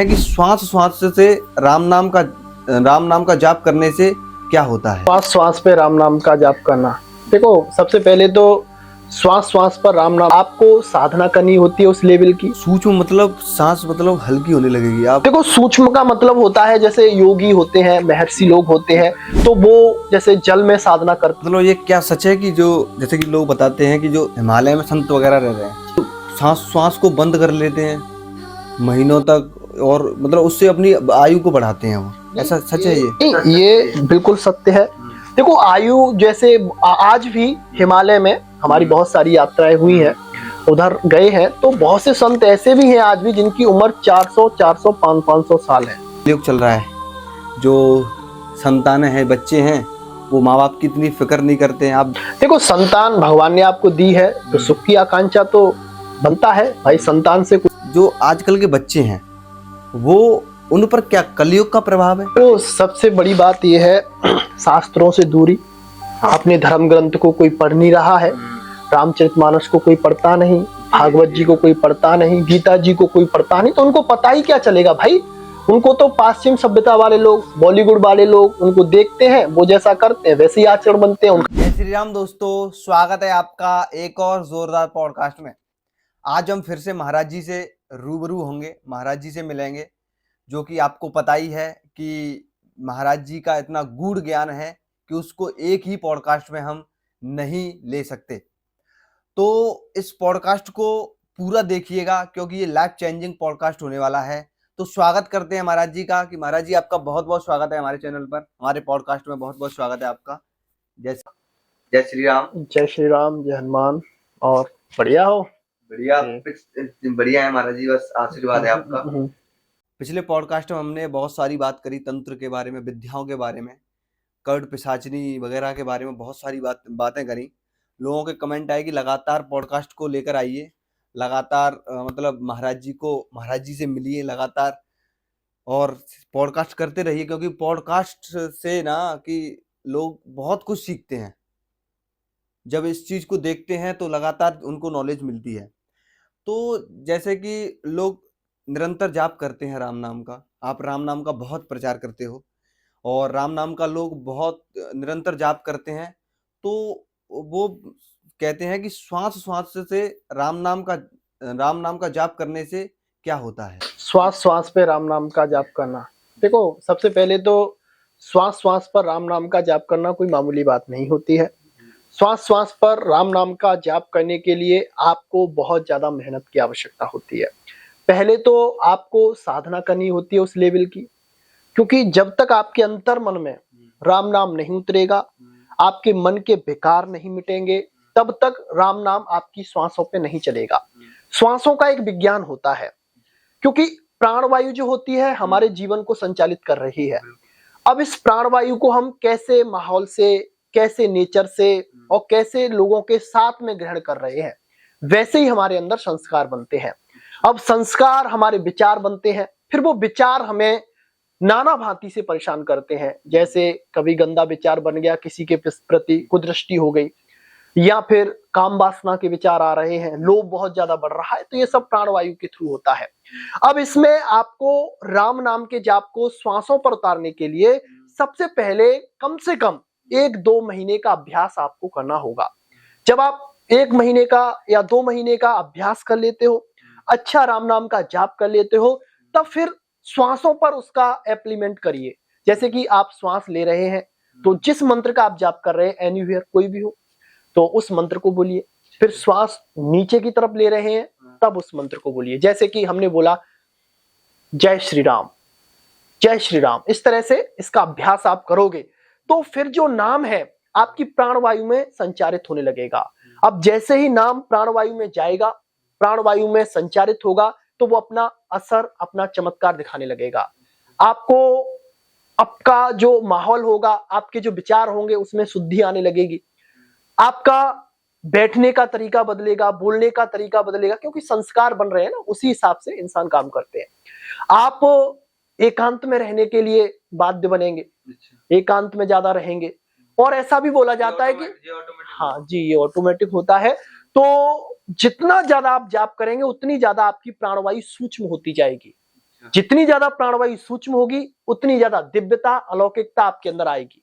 है कि श्वास श्वास से राम नाम का जाप करने से क्या होता है। श्वास श्वास पे राम नाम का जाप करना। देखो, सबसे पहले तो श्वास श्वास पर राम नाम आपको साधना करनी होती है उस लेवल की। सूक्ष्म मतलब सांस मतलब हल्की होने लगेगी। आप देखो, सूक्ष्म का मतलब होता है जैसे योगी होते हैं, महर्षि लोग होते हैं, तो वो जैसे जल में साधना करते। मतलब ये क्या सच है कि जो जैसे कि लोग बताते हैं कि जो हिमालय में संत वगैरह रह रहे हैं तो श्वास को बंद कर लेते हैं महीनों तक और मतलब उससे अपनी आयु को बढ़ाते हैं वो, ऐसा सच है ये बिल्कुल सत्य है। देखो, आयु जैसे आज भी हिमालय में हमारी बहुत सारी यात्राएं हुई हैं, उधर गए हैं, तो बहुत से संत ऐसे भी हैं आज भी जिनकी उम्र 400 400 500 साल है। युग चल रहा है, जो संतानें हैं, बच्चे हैं, वो माँ बाप की इतनी फिक्र नहीं करते हैं। आप देखो, संतान भगवान ने आपको दी है तो सुख की आकांक्षा तो बनता है भाई, संतान से कुछ। जो आजकल के बच्चे हैं वो उन पर क्या कलयुग का प्रभाव है। तो सबसे बड़ी बात यह है शास्त्रों से दूरी। अपने धर्म ग्रंथ को कोई पढ़ नहीं रहा है, रामचरितमानस को कोई पढ़ता नहीं, भागवत जी को कोई पढ़ता नहीं, गीता जी को कोई पढ़ता नहीं, तो उनको पता ही क्या चलेगा भाई। उनको तो पश्चिम सभ्यता वाले लोग, बॉलीवुड वाले लोग उनको देखते हैं, वो जैसा करते हैं वैसे ही आचरण बनते हैं उनका। जय श्री राम दोस्तों, स्वागत है आपका एक और जोरदार पॉडकास्ट में। आज हम फिर से महाराज जी से रूबरू होंगे, महाराज जी से मिलेंगे, जो कि आपको पता ही है कि महाराज जी का इतना गूढ़ ज्ञान है कि उसको एक ही पॉडकास्ट में हम नहीं ले सकते। तो इस पॉडकास्ट को पूरा देखिएगा क्योंकि ये लाइफ चेंजिंग पॉडकास्ट होने वाला है। तो स्वागत करते हैं महाराज जी का कि महाराज जी आपका बहुत बहुत स्वागत है हमारे चैनल पर, हमारे पॉडकास्ट में बहुत बहुत स्वागत है आपका। जय श्री राम। जय श्री राम, जय हनुमान। और बढ़िया हो? बढ़िया बढ़िया है महाराज जी, बस आशीर्वाद है आपका। हम्म। पिछले पॉडकास्ट में हमने बहुत सारी बात करी, तंत्र के बारे में, विद्याओं के बारे में, कर्ड पिशाचनी वगैरह के बारे में बहुत सारी बातें करी। लोगों के कमेंट आए कि लगातार पॉडकास्ट को लेकर आइए, लगातार मतलब महाराज जी से मिलिए लगातार और पॉडकास्ट करते रहिए, क्योंकि पॉडकास्ट से ना कि लोग बहुत कुछ सीखते हैं। जब इस चीज को देखते हैं तो लगातार उनको नॉलेज मिलती है। तो जैसे कि लोग निरंतर जाप करते हैं राम नाम का, आप राम नाम का बहुत प्रचार करते हो और राम नाम का लोग बहुत निरंतर जाप करते हैं, तो वो कहते हैं कि श्वास श्वास से राम नाम का जाप करने से क्या होता है। श्वास श्वास पे राम नाम का जाप करना। देखो, सबसे पहले तो श्वास श्वास पर राम नाम का जाप करना कोई मामूली बात नहीं होती है। श्वास श्वास पर राम नाम का जाप करने के लिए आपको बहुत ज्यादा मेहनत की आवश्यकता होती है। पहले तो आपको साधना करनी होती है उस लेवल की, क्योंकि जब तक आपके अंतर मन में राम नाम नहीं उतरेगा, आपके मन के विकार नहीं मिटेंगे, तब तक राम नाम आपकी श्वासों पे नहीं चलेगा। श्वासों का एक विज्ञान होता है, क्योंकि प्राणवायु जो होती है हमारे जीवन को संचालित कर रही है। अब इस प्राणवायु को हम कैसे माहौल से, कैसे नेचर से और कैसे लोगों के साथ में ग्रहण कर रहे हैं, वैसे ही हमारे अंदर संस्कार बनते हैं। अब संस्कार हमारे विचार बनते हैं, फिर वो विचार हमें नाना भांति से परेशान करते हैं। जैसे कभी गंदा विचार बन गया, किसी के प्रति कुदृष्टि हो गई, या फिर काम वासना के विचार आ रहे हैं, लोभ बहुत ज्यादा बढ़ रहा है, तो ये सब प्राणवायु के थ्रू होता है। अब इसमें आपको राम नाम के जाप को श्वासों पर उतारने के लिए सबसे पहले कम से कम 1-2 महीने का अभ्यास आपको करना होगा। जब आप 1 महीने का या 2 महीने का अभ्यास कर लेते हो, अच्छा राम नाम का जाप कर लेते हो, तब फिर श्वासों पर उसका एप्लीमेंट करिए। जैसे कि आप श्वास ले रहे हैं तो जिस मंत्र का आप जाप कर रहे हैं, एनीवेयर कोई भी हो, तो उस मंत्र को बोलिए। फिर श्वास नीचे की तरफ ले रहे हैं तब उस मंत्र को बोलिए। जैसे कि हमने बोला जय श्री राम, जय श्री राम, इस तरह से इसका अभ्यास आप करोगे तो फिर जो नाम है आपकी प्राणवायु में संचारित होने लगेगा। अब जैसे ही नाम प्राणवायु में जाएगा, प्राणवायु में संचारित होगा, तो वो अपना असर, अपना चमत्कार दिखाने लगेगा। आपको आपका जो माहौल होगा, आपके जो विचार होंगे, उसमें शुद्धि आने लगेगी। आपका बैठने का तरीका बदलेगा, बोलने का तरीका बदलेगा, क्योंकि संस्कार बन रहे हैं ना, उसी हिसाब से इंसान काम करते हैं। आप एकांत में रहने के लिए बाध्य बनेंगे, एकांत में ज्यादा रहेंगे, और ऐसा भी बोला जाता है कि हाँ जी, ये ऑटोमेटिक होता है। तो जितना ज्यादा आप जाप करेंगे उतनी ज्यादा आपकी प्राणवायु सूक्ष्म होती जाएगी। जितनी ज्यादा प्राणवायु सूक्ष्म होगी उतनी ज्यादा दिव्यता अलौकिकता आपके अंदर आएगी,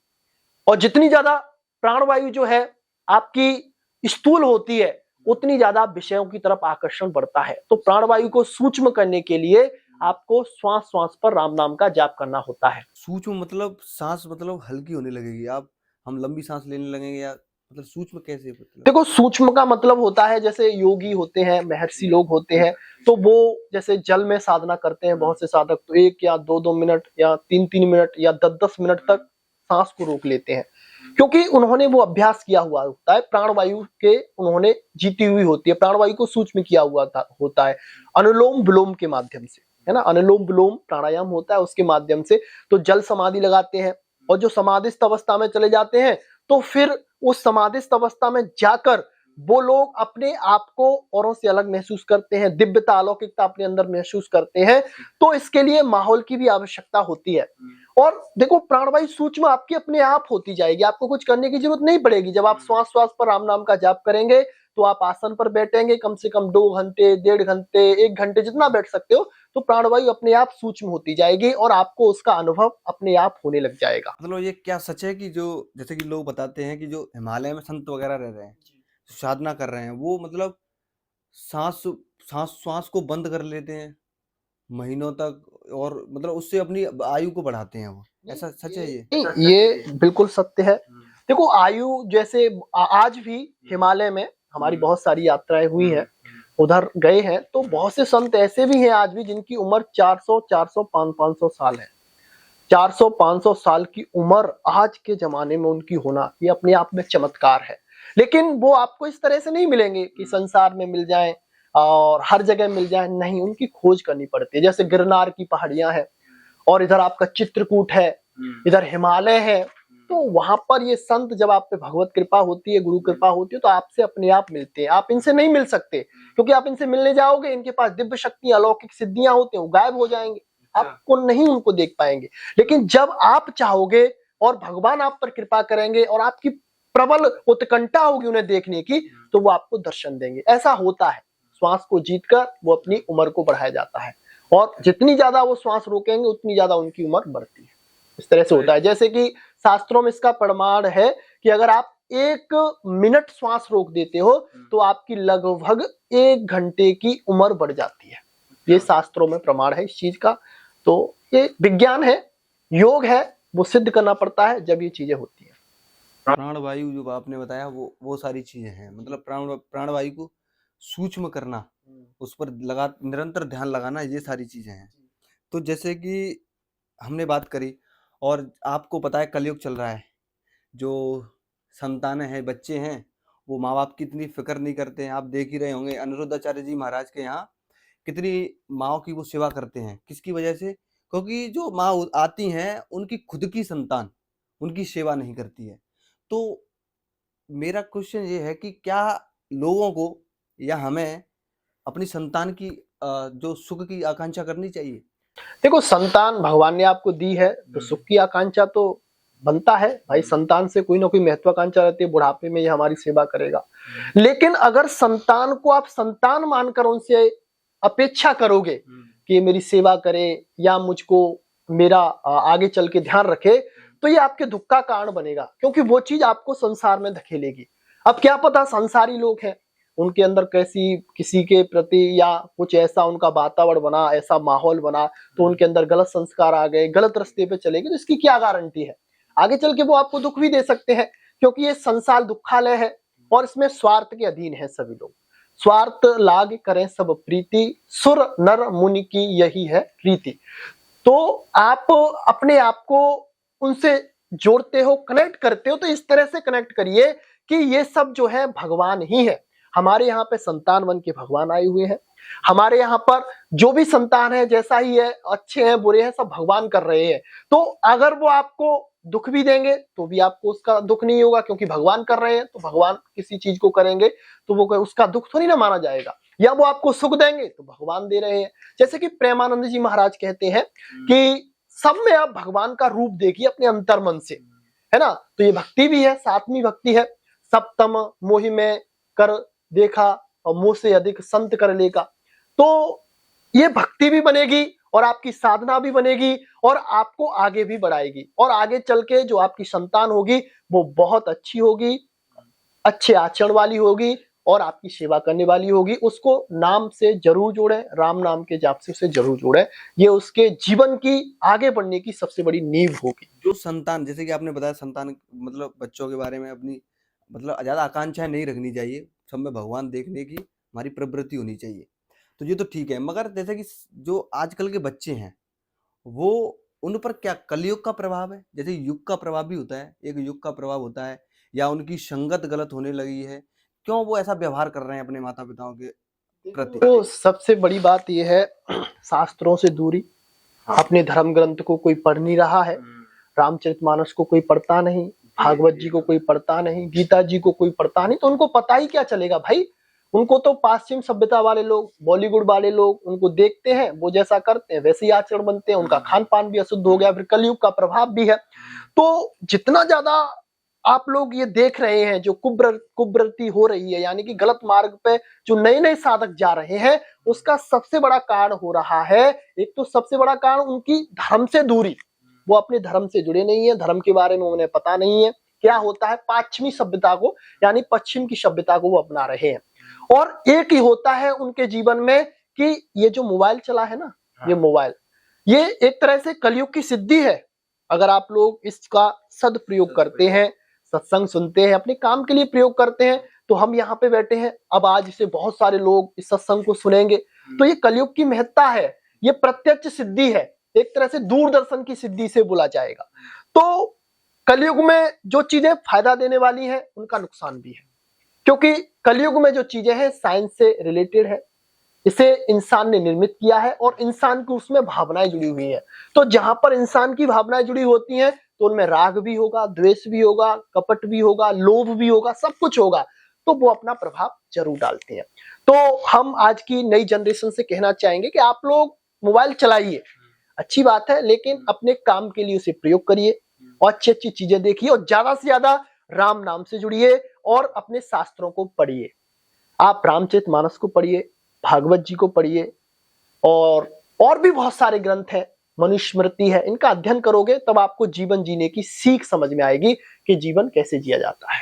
और जितनी ज्यादा प्राणवायु जो है आपकी स्थूल होती है उतनी ज्यादा विषयों की तरफ आकर्षण बढ़ता है। तो प्राणवायु को सूक्ष्म करने के लिए आपको श्वास श्वास पर राम नाम का जाप करना होता है। सूक्ष्म मतलब सांस मतलब हल्की होने लगेगी, आप हम लंबी सांस लेने लगेंगे, या मतलब सूक्ष्म कैसे मतलब? देखो सूक्ष्म का मतलब होता है जैसे योगी होते हैं, महर्षि लोग होते हैं, तो वो जैसे जल में साधना करते हैं बहुत से साधक, तो 1 या 2-2 मिनट या 3-3 मिनट या 10-10 मिनट तक सांस को रोक लेते हैं, क्योंकि उन्होंने वो अभ्यास किया हुआ होता है, प्राणवायु के उन्होंने जीती हुई होती है, प्राणवायु को सूक्ष्म किया हुआ होता है अनुलोम विलोम के माध्यम से, है ना। अनुलोम विलोम प्राणायाम होता है, उसके माध्यम से तो जल समाधि लगाते हैं, और जो समाधिस्थ अवस्था में चले जाते हैं तो फिर उस समाधिस्थ अवस्था में जाकर वो लोग अपने आप को औरों से अलग महसूस करते हैं, दिव्यता अलौकिकता अपने अंदर महसूस करते हैं। तो इसके लिए माहौल की भी आवश्यकता होती है। और देखो प्राणवायु सूक्ष्म आपकी अपने आप होती जाएगी, आपको कुछ करने की जरूरत नहीं पड़ेगी। जब आप श्वास श्वास पर राम नाम का जाप करेंगे तो आप आसन पर बैठेंगे, कम से कम 2 घंटे, 1.5 घंटे, 1 घंटे जितना बैठ सकते हो, तो प्राणवायु अपने आप सूक्ष्म होती जाएगी और आपको उसका अनुभव अपने आप होने लग जाएगा। मतलब ये क्या सच है कि जो जैसे कि लोग बताते हैं कि जो हिमालय में संत वगैरह रह रहे हैं, साधना कर रहे हैं, वो मतलब सांस सांस श्वास को बंद कर लेते हैं महीनों तक, और मतलब उससे अपनी आयु को बढ़ाते हैं, वो ऐसा सच है ये? नहीं, ये बिल्कुल सत्य है। देखो आयु जैसे आज भी हिमालय में हमारी बहुत सारी यात्राएं हुई हैं, उधर गए हैं, तो बहुत से संत ऐसे भी हैं आज भी जिनकी उम्र 400 400 500 साल है। 400 500 साल की उम्र आज के जमाने में उनकी होना, ये अपने आप में चमत्कार है। लेकिन वो आपको इस तरह से नहीं मिलेंगे कि संसार में मिल जाएं और हर जगह मिल जाएं, नहीं, उनकी खोज करनी पड़ती है। जैसे गिरनार की पहाड़ियां हैं, और इधर आपका चित्रकूट है, इधर हिमालय है, तो वहां पर ये संत जब आप पे भगवत कृपा होती है, गुरु कृपा होती है, तो आपसे अपने आप मिलते हैं। आप इनसे नहीं मिल सकते, क्योंकि आप इनसे मिलने जाओगे, इनके पास दिव्य शक्ति अलौकिक सिद्धियां होती हैं, वो गायब हो जाएंगे, आपको नहीं उनको देख पाएंगे। लेकिन जब आप चाहोगे और भगवान आप पर कृपा करेंगे और आपकी प्रबल उत्कंठा होगी उन्हें देखने की, तो वो आपको दर्शन देंगे। ऐसा होता है, श्वास को जीतकर वो अपनी उम्र को बढ़ाया जाता है, और जितनी ज्यादा वो श्वास रोकेंगे उतनी ज्यादा उनकी उम्र बढ़ती है। इस तरह से होता है। जैसे कि शास्त्रों में इसका प्रमाण है कि अगर आप 1 मिनट श्वास रोक देते हो तो आपकी लगभग 1 घंटे की उम्र बढ़ जाती है। ये शास्त्रों में प्रमाण है इस चीज का। तो ये विज्ञान है, योग है, वो सिद्ध करना पड़ता है जब ये चीजें होती है। प्राणवायु जो आपने बताया वो सारी चीजें हैं, मतलब प्राणवायु को सूक्ष्म करना, उस पर निरंतर ध्यान लगाना, ये सारी चीजें हैं। तो जैसे कि हमने बात करी, और आपको पता है कलयुग चल रहा है, जो संतानें हैं, बच्चे हैं, वो माँ बाप की इतनी फिक्र नहीं करते हैं। आप देख ही रहे होंगे अनिरुद्धाचार्य जी महाराज के यहाँ कितनी माओ की वो सेवा करते हैं, किसकी वजह से? क्योंकि जो माँ आती हैं उनकी खुद की संतान उनकी सेवा नहीं करती है। तो मेरा क्वेश्चन ये है कि क्या लोगों को या हमें अपनी संतान की जो सुख की आकांक्षा करनी चाहिए? देखो संतान भगवान ने आपको दी है, तो सुख की आकांक्षा तो बनता है भाई। संतान से कोई ना कोई महत्वाकांक्षा रहती है, बुढ़ापे में ये हमारी सेवा करेगा। लेकिन अगर संतान को आप संतान मानकर उनसे अपेक्षा करोगे कि ये मेरी सेवा करे या मुझको मेरा आगे चल के ध्यान रखे, तो ये आपके दुख का कारण बनेगा, क्योंकि वो चीज आपको संसार में धकेलेगी। अब क्या पता संसारी लोग हैं, उनके अंदर कैसी किसी के प्रति या कुछ ऐसा उनका वातावरण बना, ऐसा माहौल बना, तो उनके अंदर गलत संस्कार आ गए, गलत रास्ते पे चले गए, तो इसकी क्या गारंटी है? आगे चल के वो आपको दुख भी दे सकते हैं, क्योंकि ये संसार दुखालय है और इसमें स्वार्थ के अधीन है सभी लोग। स्वार्थ लाग करें सब प्रीति, सुर नर मुनि की यही है रीति। तो आप अपने आप को उनसे जोड़ते हो, कनेक्ट करते हो, तो इस तरह से कनेक्ट करिए कि ये सब जो है भगवान ही है। हमारे यहाँ पे संतान बन के भगवान आए हुए हैं। हमारे यहाँ पर जो भी संतान है, जैसा ही है, अच्छे हैं बुरे हैं, सब भगवान कर रहे हैं। तो अगर वो आपको दुख भी देंगे तो भी आपको उसका दुख नहीं होगा, क्योंकि भगवान कर रहे हैं, तो भगवान किसी चीज को करेंगे तो वो उसका दुख थोड़ी ना माना जाएगा। या वो आपको सुख देंगे तो भगवान दे रहे हैं। जैसे कि प्रेमानंद जी महाराज कहते हैं कि सब में आप भगवान का रूप देखिए अपने अंतर मन से, है ना। तो ये भक्ति भी है, सातवीं भक्ति है। सप्तम मोहि में कर देखा और मुंह से अधिक संत कर लेगा। तो ये भक्ति भी बनेगी और आपकी साधना भी बनेगी और आपको आगे भी बढ़ाएगी। और आगे चल के जो आपकी संतान होगी वो बहुत अच्छी होगी, अच्छे आचरण वाली होगी और आपकी सेवा करने वाली होगी। उसको नाम से जरूर जोड़ें, राम नाम के जाप से उसे जरूर जोड़ें। ये उसके जीवन की आगे बढ़ने की सबसे बड़ी नींव होगी। जो संतान, जैसे कि आपने बताया, संतान मतलब बच्चों के बारे में अपनी मतलब ज़्यादा आकांक्षाएं नहीं रखनी चाहिए, सब में भगवान देखने की हमारी प्रवृत्ति होनी चाहिए। तो ये तो ठीक है, मगर जैसे कि जो आजकल के बच्चे हैं वो, उन पर क्या कलयुग का प्रभाव है? जैसे युग का प्रभाव भी होता है, एक युग का प्रभाव होता है, या उनकी संगत गलत होने लगी है, क्यों वो ऐसा व्यवहार कर रहे हैं अपने माता पिताओं के प्रति? तो सबसे बड़ी बात यह है, शास्त्रों से दूरी। अपने धर्म ग्रंथ को कोई पढ़ नहीं रहा है, रामचरितमानस को कोई पढ़ता नहीं, भागवत जी को कोई पढ़ता नहीं, गीता जी को कोई पढ़ता नहीं, तो उनको पता ही क्या चलेगा भाई। उनको तो पश्चिम सभ्यता वाले लोग, बॉलीवुड वाले लोग उनको देखते हैं, वो जैसा करते हैं वैसे ही आचरण बनते हैं, उनका खान पान भी अशुद्ध हो गया, फिर कलयुग का प्रभाव भी है। तो जितना ज्यादा आप लोग ये देख रहे हैं जो कुप्रवृत्ति हो रही है, यानी कि गलत मार्ग पे जो नए नए साधक जा रहे हैं, उसका सबसे बड़ा कारण हो रहा है, एक तो सबसे बड़ा कारण उनकी धर्म से दूरी। वो अपने धर्म से जुड़े नहीं है, धर्म के बारे में उन्हें पता नहीं है क्या होता है, पश्चिमी सभ्यता को यानी पश्चिम की सभ्यता को वो अपना रहे हैं। और एक ही होता है उनके जीवन में कि ये जो मोबाइल चला है ना, ये मोबाइल, ये एक तरह से कलयुग की सिद्धि है। अगर आप लोग इसका सदप्रयोग करते हैं, सत्संग सुनते हैं, अपने काम के लिए प्रयोग करते हैं, तो हम यहाँ पे बैठे हैं, अब आज से बहुत सारे लोग इस सत्संग को सुनेंगे, तो ये कलयुग की महत्ता है, ये प्रत्यक्ष सिद्धि है, एक तरह से दूरदर्शन की सिद्धि से बोला जाएगा। तो कलयुग में जो चीजें फायदा देने वाली हैं उनका नुकसान भी है, क्योंकि कलयुग में जो चीजें हैं साइंस से रिलेटेड है, इसे इंसान ने निर्मित किया है और इंसान की उसमें भावनाएं जुड़ी हुई है। तो जहां पर इंसान की भावनाएं जुड़ी होती हैं तो उनमें राग भी होगा, द्वेष भी होगा, कपट भी होगा, लोभ भी होगा, सब कुछ होगा, तो वो अपना प्रभाव जरूर डालते हैं। तो हम आज की नई जनरेशन से कहना चाहेंगे कि आप लोग मोबाइल चलाइए, अच्छी बात है, लेकिन अपने काम के लिए उसे प्रयोग करिए और अच्छी अच्छी चीजें देखिए और ज्यादा से ज्यादा राम नाम से जुड़िए और अपने शास्त्रों को पढ़िए। आप रामचरितमानस को पढ़िए, भागवत जी को पढ़िए और भी बहुत सारे ग्रंथ हैं, मनुस्मृति है, इनका अध्ययन करोगे तब आपको जीवन जीने की सीख समझ में आएगी कि जीवन कैसे जिया जाता है।